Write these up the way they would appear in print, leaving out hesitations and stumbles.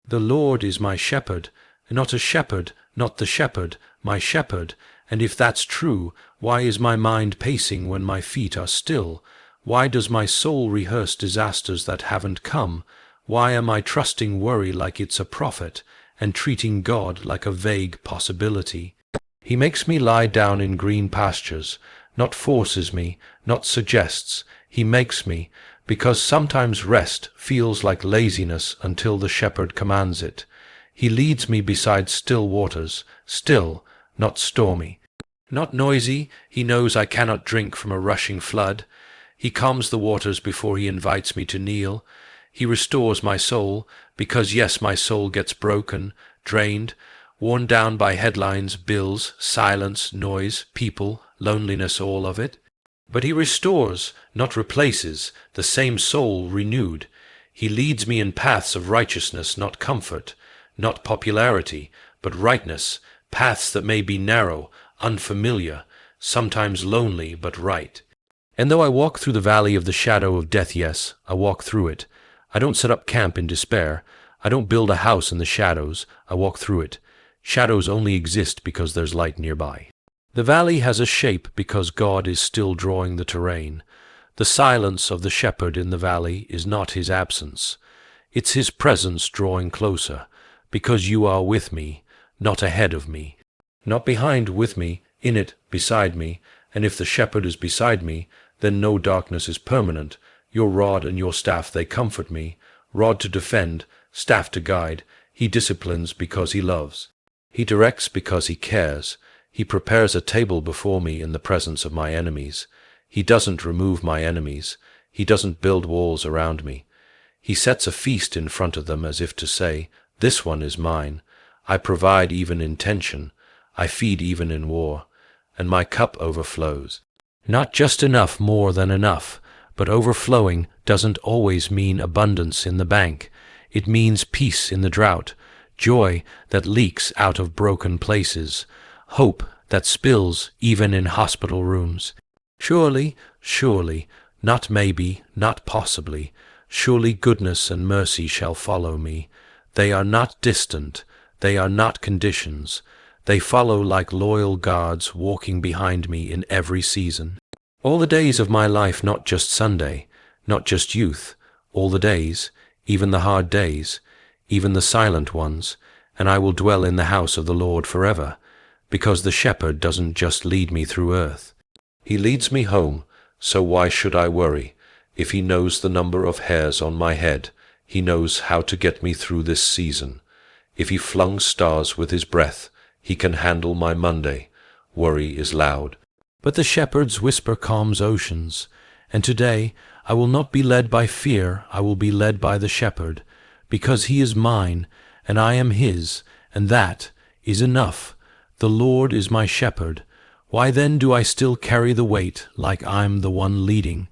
The Lord is my shepherd, not a shepherd, not the shepherd, my shepherd. And if that's true, why is my mind pacing when my feet are still? Why does my soul rehearse disasters that haven't come? Why am I trusting worry like it's a prophet, and treating God like a vague possibility? He makes me lie down in green pastures, not forces me, not suggests. He makes me, because sometimes rest feels like laziness until the shepherd commands it. He leads me beside still waters, still, not stormy. Not noisy, he knows I cannot drink from a rushing flood. He calms the waters before he invites me to kneel. He restores my soul, because yes, my soul gets broken, drained, worn down by headlines, bills, silence, noise, people, loneliness, all of it. But he restores, not replaces, the same soul renewed. He leads me in paths of righteousness, not comfort, not popularity, but rightness, paths that may be narrow, unfamiliar, sometimes lonely, but right. And though I walk through the valley of the shadow of death, yes, I walk through it. I don't set up camp in despair. I don't build a house in the shadows. I walk through it. Shadows only exist because there's light nearby. The valley has a shape because God is still drawing the terrain. The silence of the shepherd in the valley is not his absence. It's his presence drawing closer, because you are with me, not ahead of me. Not behind, with me, in it, beside me, and if the shepherd is beside me, then no darkness is permanent. Your rod and your staff, they comfort me. Rod to defend, staff to guide. He disciplines because he loves. He directs because he cares. He prepares a table before me in the presence of my enemies. He doesn't remove my enemies. He doesn't build walls around me. He sets a feast in front of them as if to say, "This one is mine. I provide even in tension. I feed even in war. And my cup overflows." Not just enough more than enough, but overflowing doesn't always mean abundance in the bank. It means peace in the drought, joy that leaks out of broken places, hope that spills even in hospital rooms. Surely, surely, not maybe, not possibly, surely goodness and mercy shall follow me. They are not distant, they are not conditions. They follow like loyal guards walking behind me in every season. All the days of my life, not just Sunday, not just youth, all the days, even the hard days, even the silent ones, and I will dwell in the house of the Lord forever, because the shepherd doesn't just lead me through earth. He leads me home, so why should I worry? If he knows the number of hairs on my head, he knows how to get me through this season. If he flung stars with his breath, he can handle my Monday. Worry is loud. But the shepherd's whisper calms oceans, and today I will not be led by fear, I will be led by the shepherd, because he is mine, and I am his, and that is enough. The Lord is my shepherd. Why then do I still carry the weight like I'm the one leading?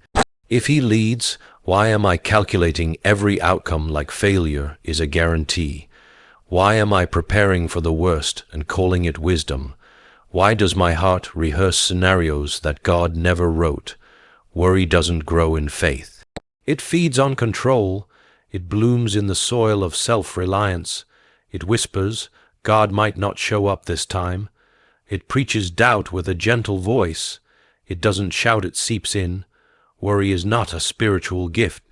If he leads, why am I calculating every outcome like failure is a guarantee? Why am I preparing for the worst and calling it wisdom? Why does my heart rehearse scenarios that God never wrote? Worry doesn't grow in faith. It feeds on control. It blooms in the soil of self-reliance. It whispers, God might not show up this time. It preaches doubt with a gentle voice. It doesn't shout, it seeps in. Worry is not a spiritual gift.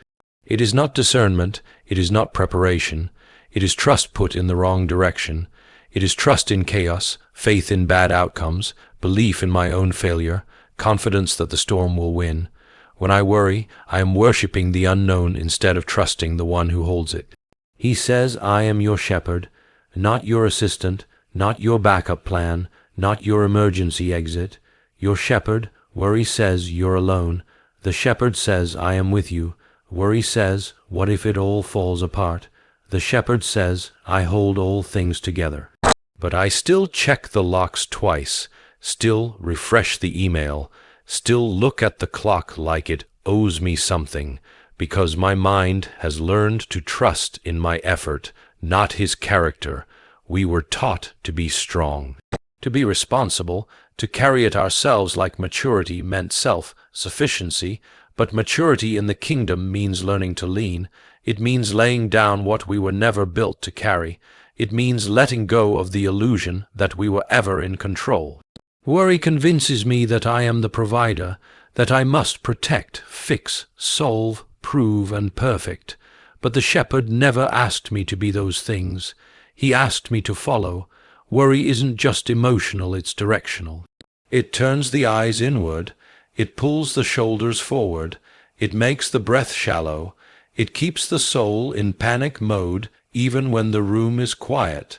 It is not discernment. It is not preparation. It is trust put in the wrong direction. It is trust in chaos, faith in bad outcomes, belief in my own failure, confidence that the storm will win. When I worry, I am worshipping the unknown instead of trusting the one who holds it. He says, I am your shepherd, not your assistant, not your backup plan, not your emergency exit. Your shepherd, worry says you're alone. The shepherd says, I am with you. Worry says, what if it all falls apart? The shepherd says, I hold all things together. But I still check the locks twice, still refresh the email, still look at the clock like it owes me something, because my mind has learned to trust in my effort, not his character. We were taught to be strong, to be responsible, to carry it ourselves like maturity meant self-sufficiency, but maturity in the kingdom means learning to lean, It means laying down what we were never built to carry. It means letting go of the illusion that we were ever in control. Worry convinces me that I am the provider, that I must protect, fix, solve, prove, and perfect. But the shepherd never asked me to be those things. He asked me to follow. Worry isn't just emotional, it's directional. It turns the eyes inward. It pulls the shoulders forward. It makes the breath shallow. It keeps the soul in panic mode even when the room is quiet.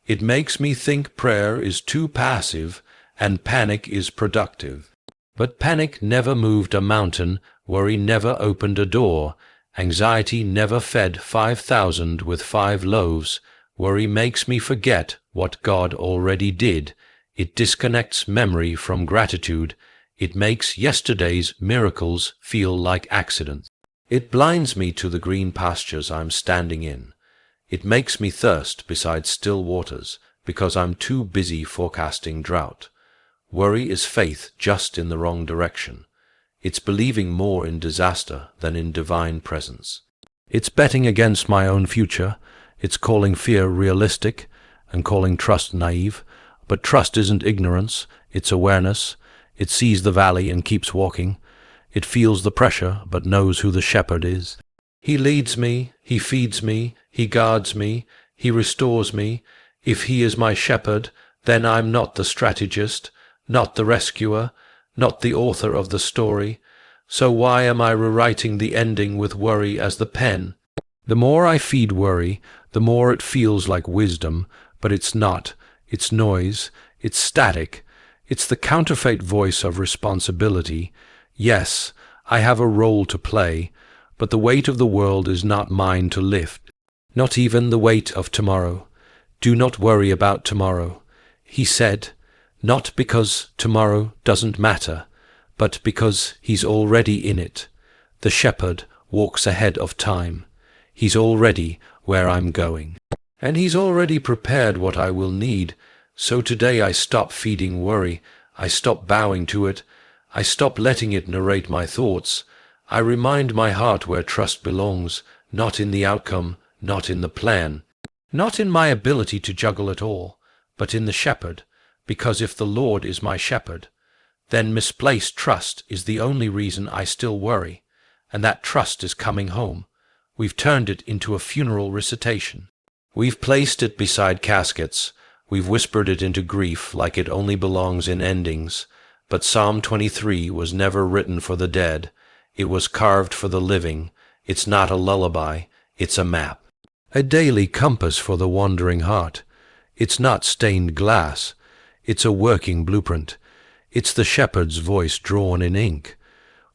It makes me think prayer is too passive and panic is productive. But panic never moved a mountain. Worry never opened a door. Anxiety never fed 5,000 with 5 loaves. Worry makes me forget what God already did. It disconnects memory from gratitude. It makes yesterday's miracles feel like accidents. It blinds me to the green pastures I'm standing in. It makes me thirst beside still waters because I'm too busy forecasting drought. Worry is faith just in the wrong direction. It's believing more in disaster than in divine presence. It's betting against my own future. It's calling fear realistic and calling trust naive. But trust isn't ignorance, it's awareness. It sees the valley and keeps walking. It feels the pressure, but knows who the shepherd is. He leads me, he feeds me, he guards me, he restores me. If he is my shepherd, then I'm not the strategist, not the rescuer, not the author of the story. So why am I rewriting the ending with worry as the pen? The more I feed worry, the more it feels like wisdom, but it's not. It's noise, it's static, it's the counterfeit voice of responsibility. Yes, I have a role to play, but the weight of the world is not mine to lift, not even the weight of tomorrow. Do not worry about tomorrow. He said, not because tomorrow doesn't matter, but because he's already in it. The shepherd walks ahead of time. He's already where I'm going. And he's already prepared what I will need. So today I stop feeding worry. I stop bowing to it. I stop letting it narrate my thoughts. I remind my heart where trust belongs, not in the outcome, not in the plan, not in my ability to juggle it all, but in the shepherd, because if the Lord is my shepherd, then misplaced trust is the only reason I still worry, and that trust is coming home. We've turned it into a funeral recitation. We've placed it beside caskets. We've whispered it into grief like it only belongs in endings. But Psalm 23 was never written for the dead. It was carved for the living. It's not a lullaby, it's a map. A daily compass for the wandering heart. It's not stained glass. It's a working blueprint. It's the shepherd's voice drawn in ink.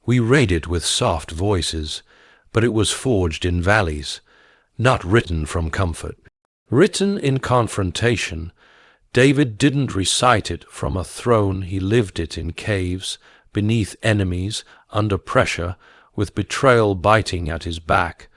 We read it with soft voices, but it was forged in valleys, not written from comfort. Written in confrontation. David didn't recite it from a throne, he lived it in caves, beneath enemies, under pressure, with betrayal biting at his back.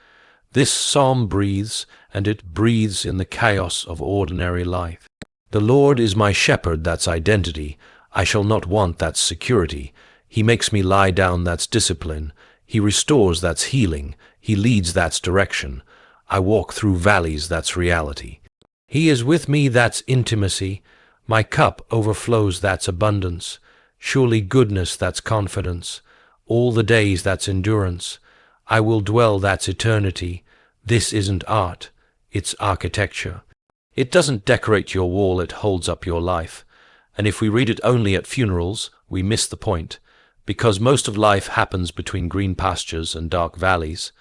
This psalm breathes, and it breathes in the chaos of ordinary life. The Lord is my shepherd, that's identity. I shall not want, that's security. He makes me lie down, that's discipline. He restores, that's healing. He leads, that's direction. I walk through valleys, that's reality. He is with me, that's intimacy. My cup overflows, that's abundance. Surely goodness, that's confidence. All the days, that's endurance. I will dwell, that's eternity. This isn't art, it's architecture. It doesn't decorate your wall, it holds up your life. And if we read it only at funerals, we miss the point, because most of life happens between green pastures and dark valleys,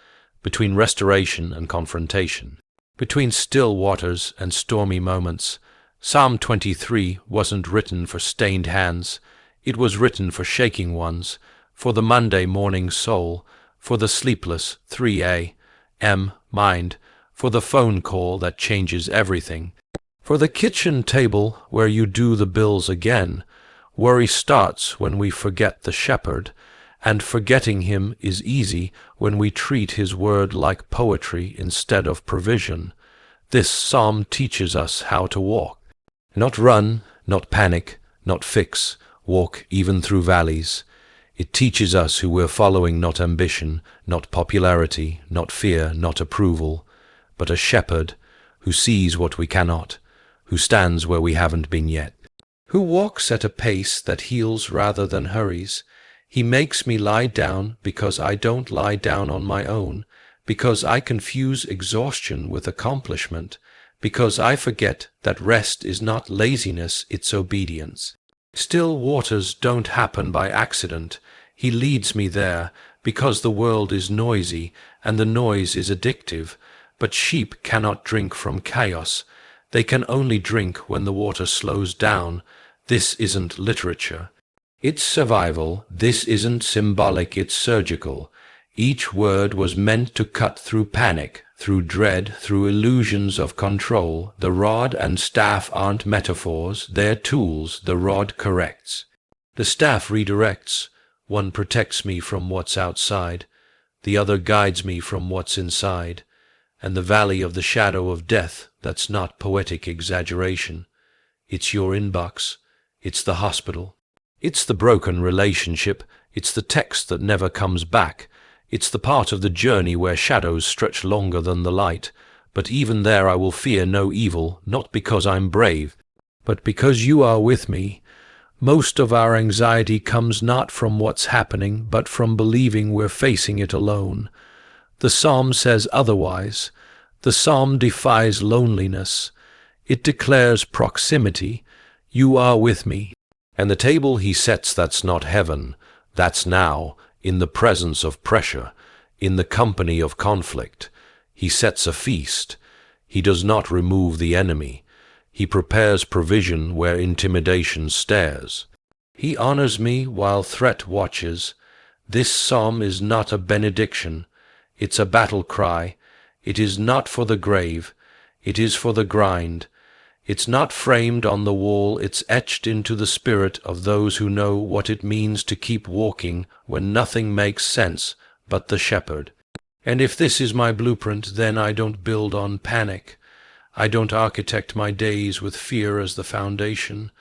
between restoration and confrontation, between still waters and stormy moments. Psalm 23 wasn't written for stained hands. It was written for shaking ones, for the Monday morning soul, for the sleepless 3 a.m. mind, for the phone call that changes everything, for the kitchen table where you do the bills again. Worry starts when we forget the shepherd, and forgetting him is easy when we treat his word like poetry instead of provision. This psalm teaches us how to walk. Not run, not panic, not fix, walk even through valleys. It teaches us who we're following not ambition, not popularity, not fear, not approval, but a shepherd who sees what we cannot, who stands where we haven't been yet, who walks at a pace that heals rather than hurries. He makes me lie down because I don't lie down on my own, because I confuse exhaustion with accomplishment, because I forget that rest is not laziness, it's obedience. Still waters don't happen by accident. He leads me there because the world is noisy and the noise is addictive. But sheep cannot drink from chaos. They can only drink when the water slows down. This isn't literature. It's survival. This isn't symbolic, it's surgical. Each word was meant to cut through panic, through dread, through illusions of control. The rod and staff aren't metaphors, they're tools. The rod corrects. The staff redirects. One protects me from what's outside. The other guides me from what's inside. And the valley of the shadow of death, that's not poetic exaggeration. It's your inbox. It's the hospital. It's the broken relationship. It's the text that never comes back. It's the part of the journey where shadows stretch longer than the light. But even there I will fear no evil, not because I'm brave, but because you are with me. Most of our anxiety comes not from what's happening, but from believing we're facing it alone. The psalm says otherwise. The psalm defies loneliness. It declares proximity. You are with me. And the table he sets, that's not heaven. That's now, in the presence of pressure, in the company of conflict. He sets a feast. He does not remove the enemy. He prepares provision where intimidation stares. He honors me while threat watches. This psalm is not a benediction. It's a battle cry. It is not for the grave. It is for the grind. It's not framed on the wall. It's etched into the spirit of those who know what it means to keep walking when nothing makes sense but the shepherd. And if this is my blueprint, then I don't build on panic. I don't architect my days with fear as the foundation.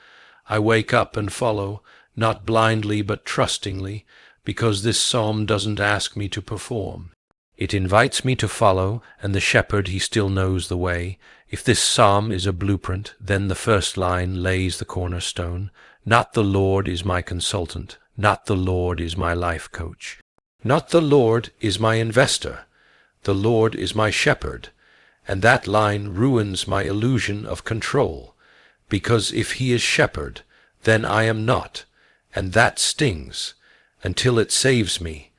I wake up and follow, not blindly but trustingly, because this psalm doesn't ask me to perform. It invites me to follow, and the shepherd, he still knows the way. If this psalm is a blueprint, then the first line lays the cornerstone. Not the Lord is my consultant. Not the Lord is my life coach. Not the Lord is my investor. The Lord is my shepherd. And that line ruins my illusion of control. Because if he is shepherd, then I am not. And that stings, until it saves me.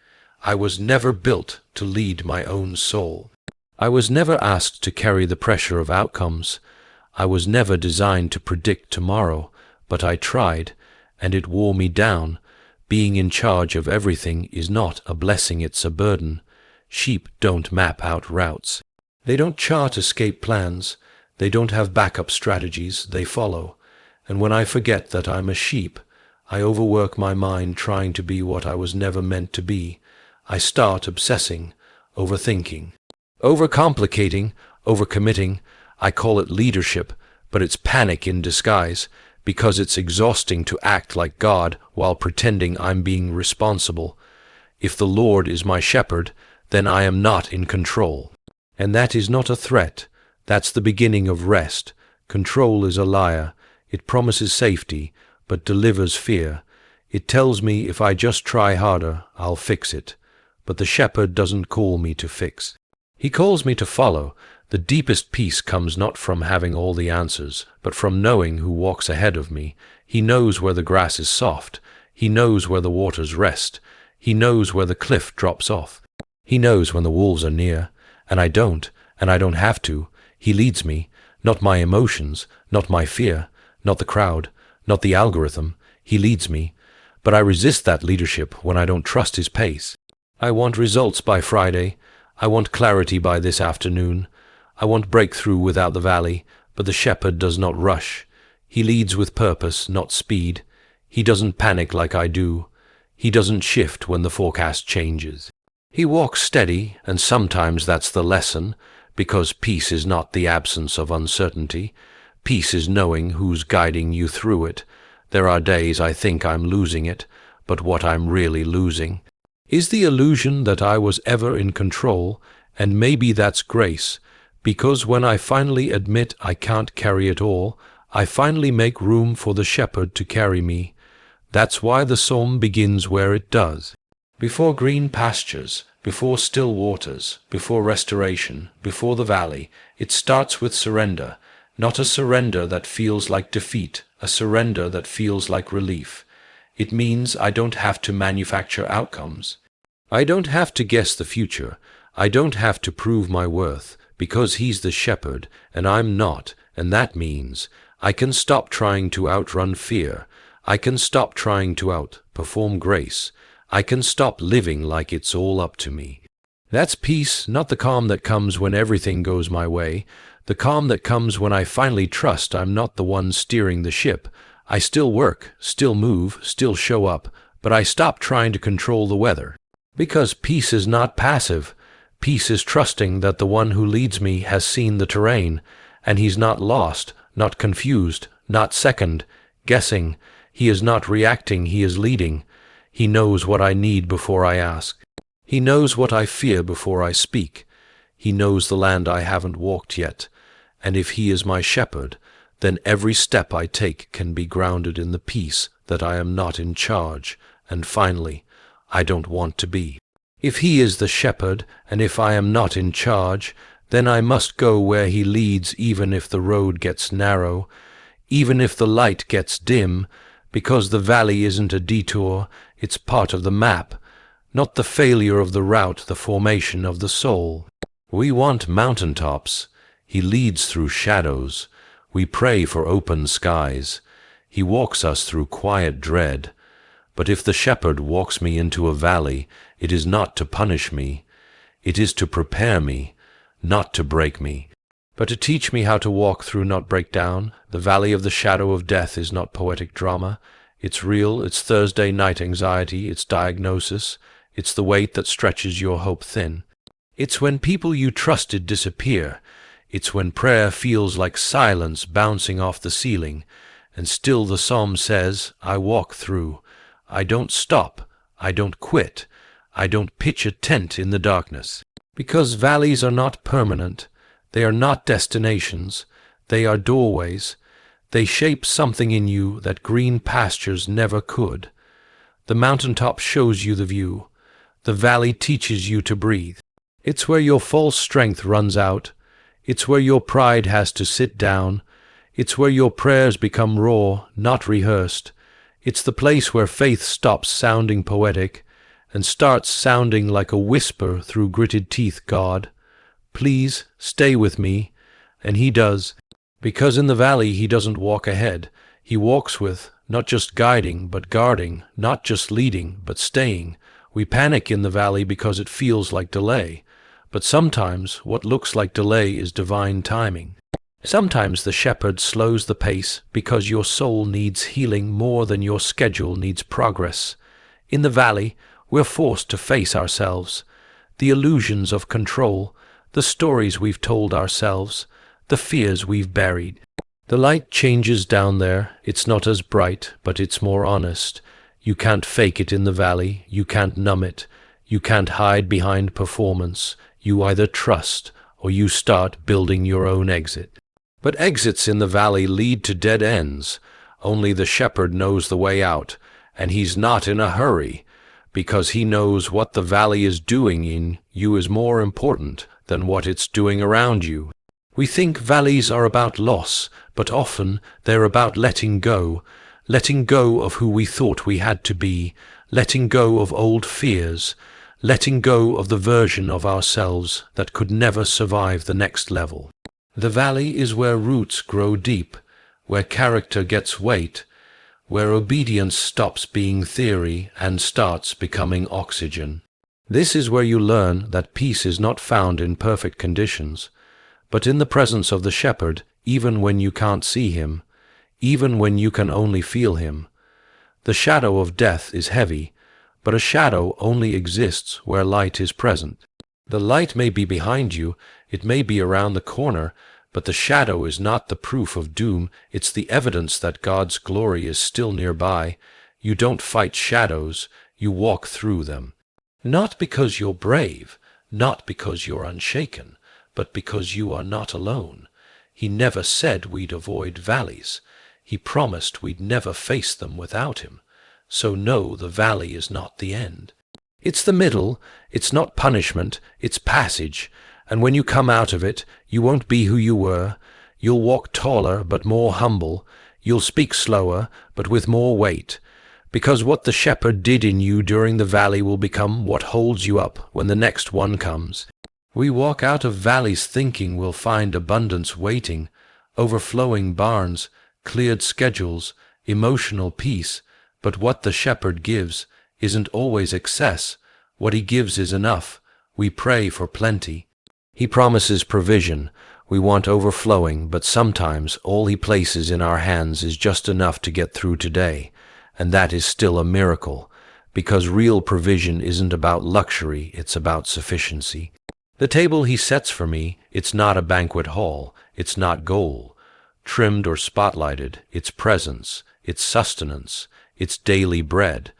I was never built to lead my own soul. I was never asked to carry the pressure of outcomes. I was never designed to predict tomorrow, but I tried, and it wore me down. Being in charge of everything is not a blessing, it's a burden. Sheep don't map out routes. They don't chart escape plans. They don't have backup strategies. They follow. And when I forget that I'm a sheep, I overwork my mind trying to be what I was never meant to be. I start obsessing, overthinking, overcomplicating, overcommitting. I call it leadership, but it's panic in disguise, because it's exhausting to act like God while pretending I'm being responsible. If the Lord is my shepherd, then I am not in control. And that is not a threat. That's the beginning of rest. Control is a liar. It promises safety, but delivers fear. It tells me if I just try harder, I'll fix it. But the shepherd doesn't call me to fix. He calls me to follow. The deepest peace comes not from having all the answers, but from knowing who walks ahead of me. He knows where the grass is soft. He knows where the waters rest. He knows where the cliff drops off. He knows when the wolves are near, and I don't have to. He leads me, not my emotions, not my fear, not the crowd, not the algorithm. He leads me, but I resist that leadership when I don't trust his pace. I want results by Friday. I want clarity by this afternoon. I want breakthrough without the valley, but the shepherd does not rush. He leads with purpose, not speed. He doesn't panic like I do. He doesn't shift when the forecast changes. He walks steady, and sometimes that's the lesson, because peace is not the absence of uncertainty. Peace is knowing who's guiding you through it. There are days I think I'm losing it, but what I'm really losing. Is the illusion that I was ever in control, and maybe that's grace, because when I finally admit I can't carry it all, I finally make room for the shepherd to carry me. That's why the psalm begins where it does. Before green pastures, before still waters, before restoration, before the valley, it starts with surrender, not a surrender that feels like defeat, a surrender that feels like relief. It means I don't have to manufacture outcomes. I don't have to guess the future. I don't have to prove my worth, because he's the shepherd, and I'm not, and that means I can stop trying to outrun fear. I can stop trying to outperform grace. I can stop living like it's all up to me. That's peace, not the calm that comes when everything goes my way, the calm that comes when I finally trust I'm not the one steering the ship. I still work, still move, still show up, but I stop trying to control the weather. Because peace is not passive. Peace is trusting that the one who leads me has seen the terrain, and he's not lost, not confused, not second, guessing. He is not reacting, he is leading. He knows what I need before I ask. He knows what I fear before I speak. He knows the land I haven't walked yet. And if he is my shepherd, then every step I take can be grounded in the peace that I am not in charge, and finally, I don't want to be. If he is the shepherd, and if I am not in charge, then I must go where he leads, even if the road gets narrow, even if the light gets dim, because the valley isn't a detour, it's part of the map, not the failure of the route, the formation of the soul. We want mountaintops. He leads through shadows. We pray for open skies. He walks us through quiet dread. But if the shepherd walks me into a valley, it is not to punish me. It is to prepare me, not to break me, but to teach me how to walk through, not break down. The valley of the shadow of death is not poetic drama. It's real, it's Thursday night anxiety, it's diagnosis, it's the weight that stretches your hope thin. It's when people you trusted disappear. It's when prayer feels like silence bouncing off the ceiling, and still the psalm says, I walk through. I don't stop. I don't quit. I don't pitch a tent in the darkness. Because valleys are not permanent. They are not destinations. They are doorways. They shape something in you that green pastures never could. The mountaintop shows you the view. The valley teaches you to breathe. It's where your false strength runs out. It's where your pride has to sit down. It's where your prayers become raw, not rehearsed. It's the place where faith stops sounding poetic and starts sounding like a whisper through gritted teeth. God, please stay with me. And he does. Because in the valley he doesn't walk ahead. He walks with, not just guiding, but guarding, not just leading, but staying. We panic in the valley because it feels like delay. But sometimes what looks like delay is divine timing. Sometimes the shepherd slows the pace because your soul needs healing more than your schedule needs progress. In the valley, we're forced to face ourselves, the illusions of control, the stories we've told ourselves, the fears we've buried. The light changes down there. It's not as bright, but it's more honest. You can't fake it in the valley. You can't numb it. You can't hide behind performance. You either trust or you start building your own exit. But exits in the valley lead to dead ends. Only the shepherd knows the way out, and he's not in a hurry, because he knows what the valley is doing in you is more important than what it's doing around you. We think valleys are about loss, but often they're about letting go of who we thought we had to be, letting go of old fears, letting go of the version of ourselves that could never survive the next level. The valley is where roots grow deep, where character gets weight, where obedience stops being theory and starts becoming oxygen. This is where you learn that peace is not found in perfect conditions, but in the presence of the shepherd, even when you can't see him, even when you can only feel him. The shadow of death is heavy, but a shadow only exists where light is present. The light may be behind you, it may be around the corner, but the shadow is not the proof of doom, it's the evidence that God's glory is still nearby. You don't fight shadows, you walk through them. Not because you're brave, not because you're unshaken, but because you are not alone. He never said we'd avoid valleys. He promised we'd never face them without him. So no, the valley is not the end. It's the middle, it's not punishment, it's passage, and when you come out of it, you won't be who you were. You'll walk taller but more humble. You'll speak slower but with more weight. Because what the shepherd did in you during the valley will become what holds you up when the next one comes. We walk out of valleys thinking we'll find abundance waiting, overflowing barns, cleared schedules, emotional peace, but what the shepherd gives isn't always excess. What he gives is enough. We pray for plenty. He promises provision. We want overflowing, but sometimes all he places in our hands is just enough to get through today. And that is still a miracle, because real provision isn't about luxury, it's about sufficiency. The table he sets for me, it's not a banquet hall, it's not gold, trimmed or spotlighted, it's presence, it's sustenance, it's daily bread,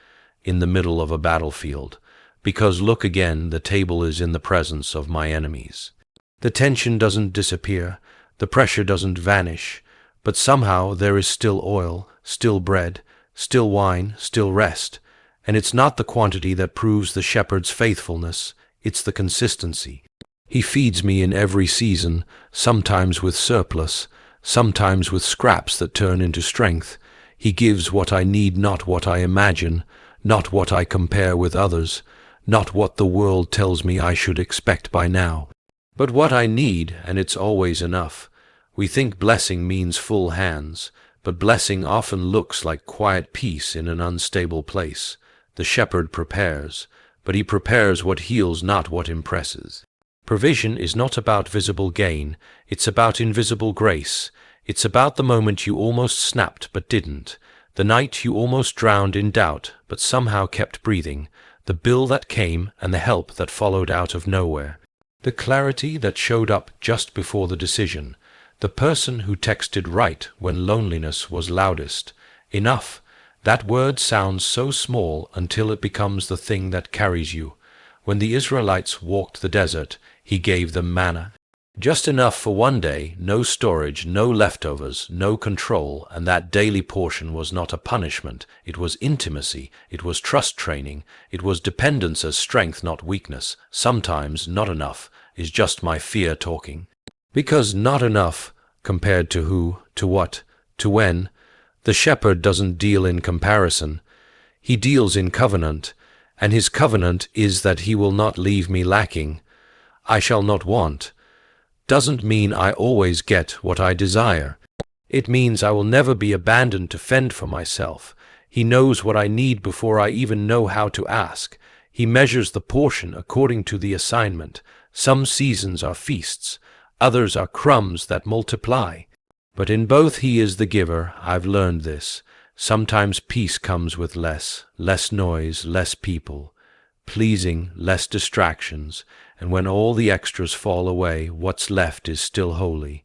in the middle of a battlefield. Because look again, the table is in the presence of my enemies. The tension doesn't disappear, the pressure doesn't vanish, but somehow there is still oil, still bread, still wine, still rest, and it's not the quantity that proves the shepherd's faithfulness, it's the consistency. He feeds me in every season, sometimes with surplus, sometimes with scraps that turn into strength. He gives what I need, not what I imagine, not what I compare with others, not what the world tells me I should expect by now, but what I need, and it's always enough. We think blessing means full hands, but blessing often looks like quiet peace in an unstable place. The shepherd prepares, but he prepares what heals, not what impresses. Provision is not about visible gain, it's about invisible grace. It's about the moment you almost snapped but didn't, the night you almost drowned in doubt but somehow kept breathing, the bill that came and the help that followed out of nowhere, the clarity that showed up just before the decision. The person who texted right when loneliness was loudest. Enough. That word sounds so small until it becomes the thing that carries you. When the Israelites walked the desert, he gave them manna. Just enough for one day, no storage, no leftovers, no control, and that daily portion was not a punishment. It was intimacy, it was trust training, it was dependence as strength, not weakness. Sometimes not enough is just my fear talking. Because not enough, compared to who, to what, to when, the shepherd doesn't deal in comparison. He deals in covenant, and his covenant is that he will not leave me lacking. I shall not want. Doesn't mean I always get what I desire. It means I will never be abandoned to fend for myself. He knows what I need before I even know how to ask. He measures the portion according to the assignment. Some seasons are feasts, others are crumbs that multiply. But in both he is the giver, I've learned this. Sometimes peace comes with less noise, less people, pleasing, less distractions, and when all the extras fall away, what's left is still holy,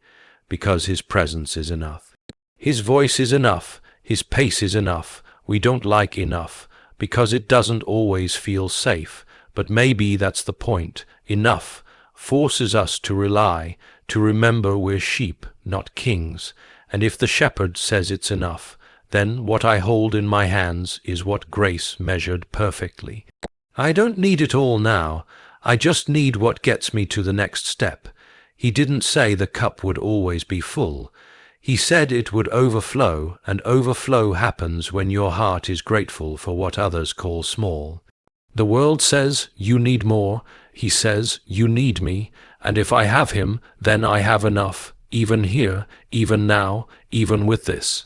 because his presence is enough. His voice is enough, his pace is enough. We don't like enough, because it doesn't always feel safe, but maybe that's the point. Enough forces us to rely, to remember we're sheep, not kings, and if the shepherd says it's enough, then what I hold in my hands is what grace measured perfectly. I don't need it all now, I just need what gets me to the next step. He didn't say the cup would always be full. He said it would overflow, and overflow happens when your heart is grateful for what others call small. The world says, you need more. He says, you need me, and if I have him, then I have enough, even here, even now, even with this.